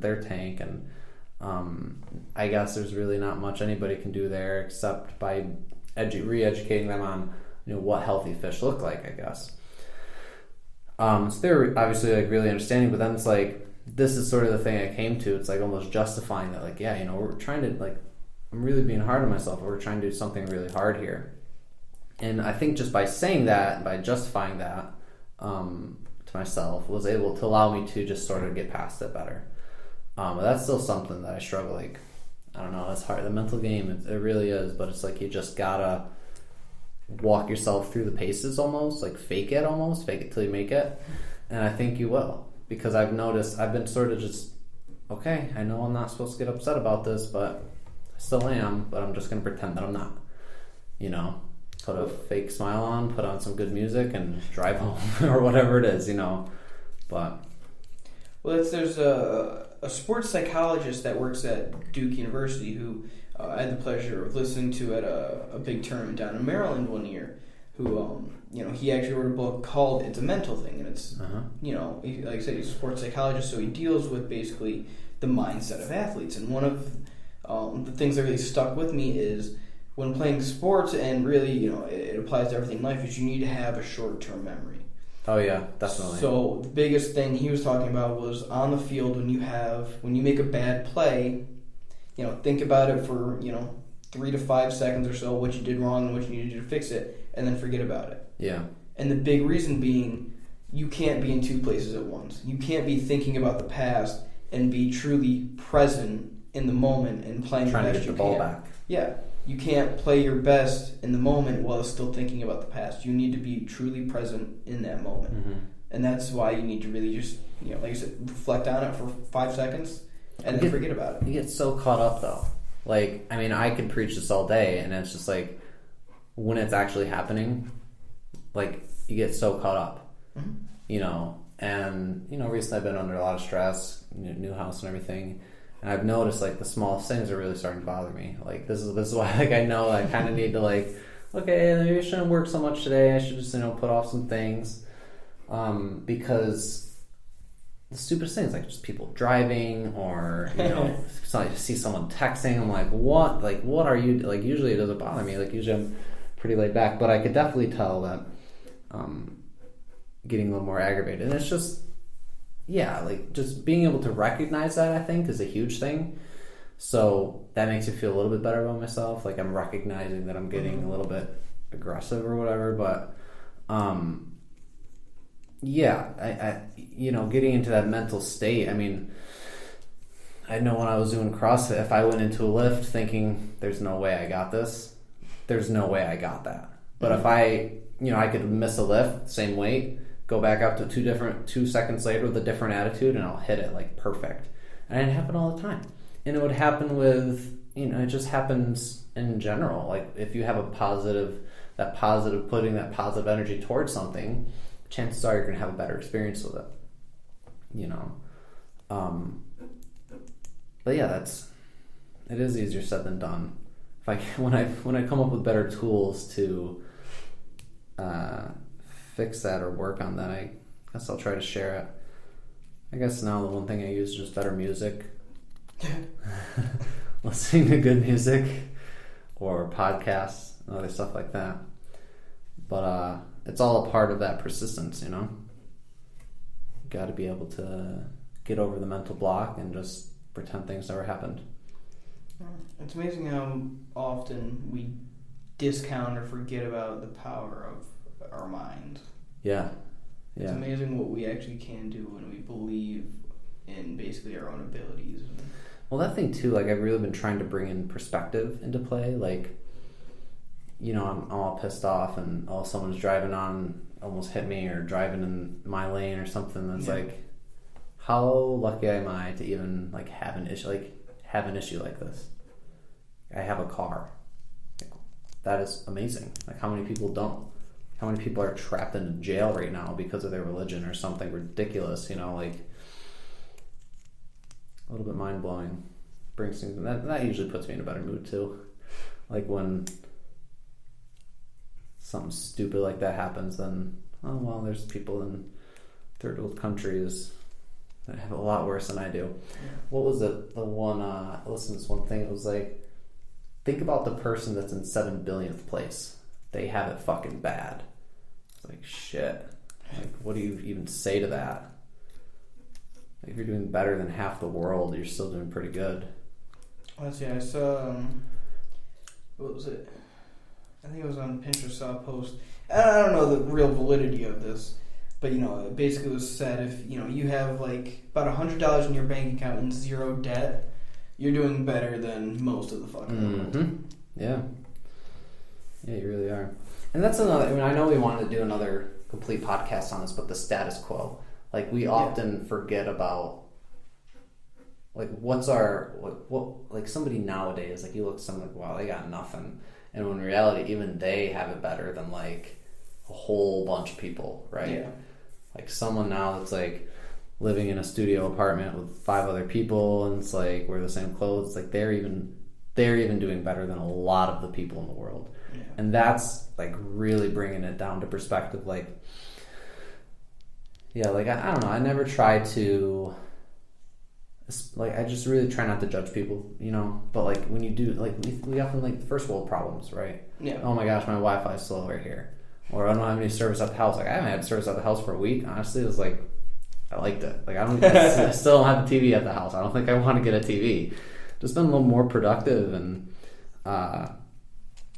their tank, and I guess there's really not much anybody can do there except by re-educating them on what healthy fish look like, I guess. So they're obviously like really understanding, but then it's like this is sort of the thing I came to. It's like almost justifying that, like, yeah, we're trying to, like, I'm really being hard on myself. We're trying to do something really hard here. And I think just by saying that, by justifying that to myself, was able to allow me to just sort of get past it better. But that's still something that I struggle, like, I don't know, it's hard. The mental game, it really is, but it's like you just gotta walk yourself through the paces almost, like fake it till you make it. And I think you will, because I've noticed, I've been sort of just, okay, I know I'm not supposed to get upset about this, but I still am, but I'm just going to pretend that I'm not, put a fake smile on, put on some good music and drive home or whatever it is, but. Well, there's a sports psychologist that works at Duke University who I had the pleasure of listening to at a big tournament down in Maryland one year, who, he actually wrote a book called It's a Mental Thing, and it's, like I said, he's a sports psychologist, so he deals with basically the mindset of athletes. And one of the things that really stuck with me is when playing sports, and really, it applies to everything in life, is you need to have a short-term memory. Oh yeah, definitely. So the biggest thing he was talking about was on the field when you make a bad play, think about it for 3 to 5 seconds or so, what you did wrong and what you needed to do to fix it, and then forget about it. Yeah. And the big reason being, you can't be in two places at once. You can't be thinking about the past and be truly present in the moment and playing trying the to best get the you ball can. back. Yeah. You can't play your best in the moment while still thinking about the past. You need to be truly present in that moment. Mm-hmm. And that's why you need to really just, like I said, reflect on it for 5 seconds and then forget about it. You get so caught up, though. Like, I mean, I could preach this all day, and it's just like, when it's actually happening, like, you get so caught up, and, recently I've been under a lot of stress, new house and everything, and I've noticed, like, the smallest things are really starting to bother me. Like, this is why, like, I know I kind of need to, like, okay, maybe I shouldn't work so much today, I should just, put off some things, because the stupidest things, like just people driving, or see someone texting, I'm like, what? Like, what are you, like, usually it doesn't bother me, like, usually I'm pretty laid back, but I could definitely tell that getting a little more aggravated. And it's just, like, just being able to recognize that, I think, is a huge thing. So that makes me feel a little bit better about myself, like I'm recognizing that I'm getting a little bit aggressive or whatever. But I getting into that mental state, I mean, I know when I was doing CrossFit, if I went into a lift thinking there's no way I got this, there's no way I got that. But if I could miss a lift, same weight, go back up to 2 seconds later with a different attitude, and I'll hit it like perfect. And it happened all the time. And it would happen with, it just happens in general. Like, if you have putting that positive energy towards something, chances are you're going to have a better experience with it. But yeah, it is easier said than done. When I come up with better tools to fix that or work on that, I guess I'll try to share it. I guess now the one thing I use is just better music. Listening to good music or podcasts and other stuff like that. But it's all a part of that persistence, You got to be able to get over the mental block and just pretend things never happened. It's amazing how often we discount or forget about the power of our mind. Yeah. It's amazing what we actually can do when we believe in basically our own abilities. Well, that thing too, like, I've really been trying to bring in perspective into play. Like, I'm all pissed off and someone's driving on, almost hit me, or driving in my lane or something. That's like, how lucky am I to even like have an issue like this? I have a car. That is amazing. Like, how many people don't? How many people are trapped in jail right now because of their religion or something ridiculous? Like, a little bit mind blowing. Brings things that usually puts me in a better mood too. Like, when something stupid like that happens, then there's people in third world countries that have it a lot worse than I do. What was it? The one, I listened to this one thing, it was like, think about the person that's in 7 billionth place. They have it fucking bad. It's like, shit. Like, what do you even say to that? Like, if you're doing better than half the world, you're still doing pretty good. Let's see, I saw, what was it? I think it was on Pinterest, saw a post. I don't know the real validity of this, but, it basically was said if, you have, like, about $100 in your bank account and 0 debt, you're doing better than most of the fucking world. Yeah. Yeah, you really are. And that's another, I know we wanted to do another complete podcast on this, but the status quo. Like, we often forget about, like, what's our, what like, somebody nowadays, like, you look at someone like, wow, they got nothing. And when in reality, even they have it better than, like, a whole bunch of people, right? Yeah. Like, someone now that's, like, living in a studio apartment with 5 other people, and it's, like, wear the same clothes. Like, they're even doing better than a lot of the people in the world. Yeah. And that's, like, really bringing it down to perspective, like, yeah, like, I don't know, I never try to, like, I just really try not to judge people, but, like, when you do, like, we often, like, first world problems, right? Yeah. Oh my gosh, my Wi-Fi is slow right here. Or I don't have any service at the house. Like, I haven't had service at the house for a week. Honestly, it was like, I liked it. Like, I still don't have a TV at the house. I don't think I want to get a TV. Just been a little more productive and,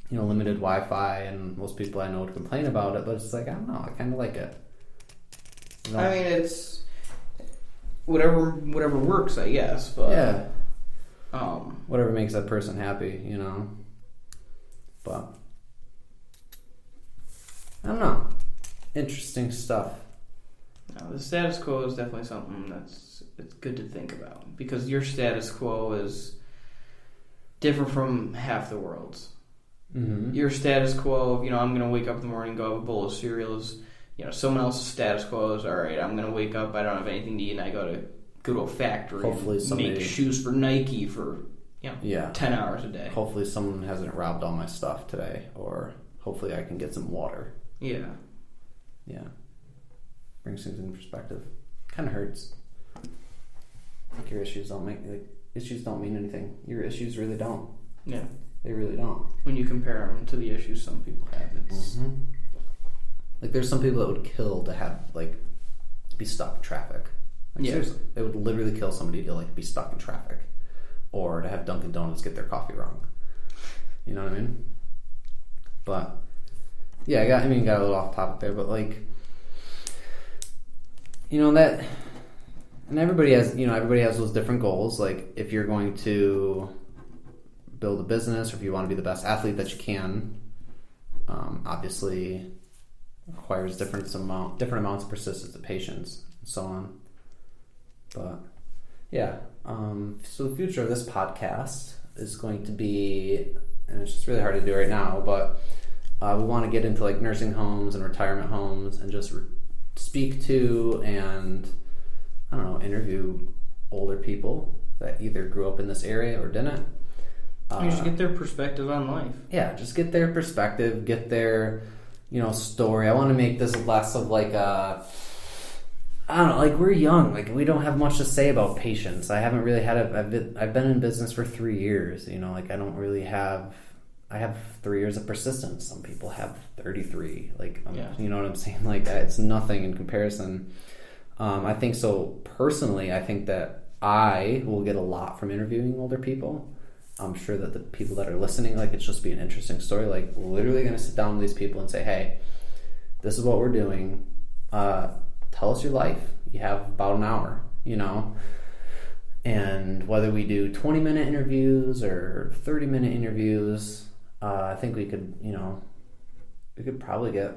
limited Wi-Fi, and most people I know would complain about it, but it's like, I don't know, I kind of like it. I mean, it's whatever works, I guess. But yeah. Whatever makes that person happy, But I don't know. Interesting stuff. No, the status quo is definitely something it's good to think about, because your status quo is different from half the world's. Mm-hmm. Your status quo of, I'm going to wake up in the morning and go have a bowl of cereal is, someone else's status quo is, all right, I'm going to wake up, I don't have anything to eat, and I go to a factory and make shoes for Nike for 10 hours a day. Hopefully someone hasn't robbed all my stuff today, or hopefully I can get some water. Yeah. Brings things into perspective. Kind of hurts. Like, your issues don't mean anything. Your issues really don't. Yeah. They really don't. When you compare them to the issues some people have, it's... Mm-hmm. Like, there's some people that would kill to have, like, be stuck in traffic. Like, seriously. It would literally kill somebody to, like, be stuck in traffic. Or to have Dunkin' Donuts get their coffee wrong. You know what I mean? But, yeah, got a little off topic there, but, like, that... And everybody has those different goals. Like, if you're going to build a business, or if you want to be the best athlete that you can, obviously requires different amounts of persistence and patience, and so on. But yeah, so the future of this podcast is going to be, and it's just really hard to do right now, but we want to get into, like, nursing homes and retirement homes, and just speak to and, I don't know, interview older people that either grew up in this area or didn't. You should get their perspective on life. Yeah, just get their perspective, get their, story. I want to make this less of, like, I don't know, like, we're young. Like, we don't have much to say about patients. I haven't really had I've been in business for 3 years, like, I don't really have... I have 3 years of persistence. Some people have 33. Like, you know what I'm saying? Like, it's nothing in comparison. I think so. Personally, I think that I will get a lot from interviewing older people. I'm sure that the people that are listening, like, it's just be an interesting story. Like, we're literally going to sit down with these people and say, hey, this is what we're doing. Tell us your life. You have about an hour, And whether we do 20-minute interviews or 30-minute interviews, I think we could, we could probably get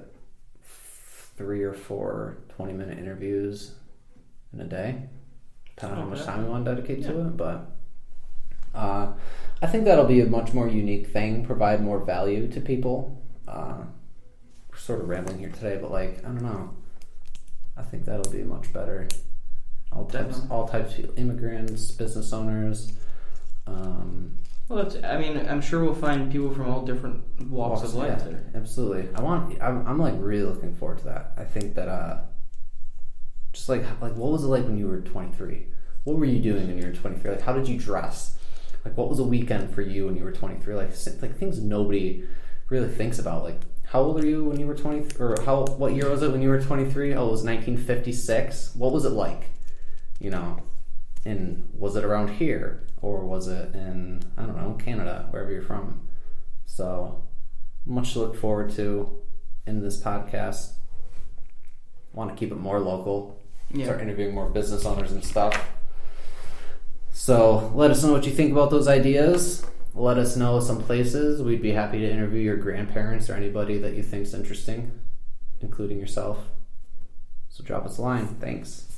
3 or 4 20-minute interviews in a day, depending on how much time we want to dedicate to it. But I think that'll be a much more unique thing, provide more value to people. We're sort of rambling here today, but, like, I don't know. I think that'll be much better. All types of immigrants, business owners. Well, I'm sure we'll find people from all different walks of life there. Absolutely. I'm like really looking forward to that. I think that Just like what was it like when you were 23? What were you doing when you were 23? Like, how did you dress? Like, what was a weekend for you when you were 23? Like things nobody really thinks about. Like, how old are you when you were 20? Or what year was it when you were 23? Oh, it was 1956. What was it like? You know, and was it around here? Or was it in, I don't know, Canada, wherever you're from? So, much to look forward to in this podcast. Want to keep it more local. Yeah. Start interviewing more business owners and stuff. So let us know what you think about those ideas. Let us know some places. We'd be happy to interview your grandparents or anybody that you think's interesting, including yourself. So drop us a line. Thanks.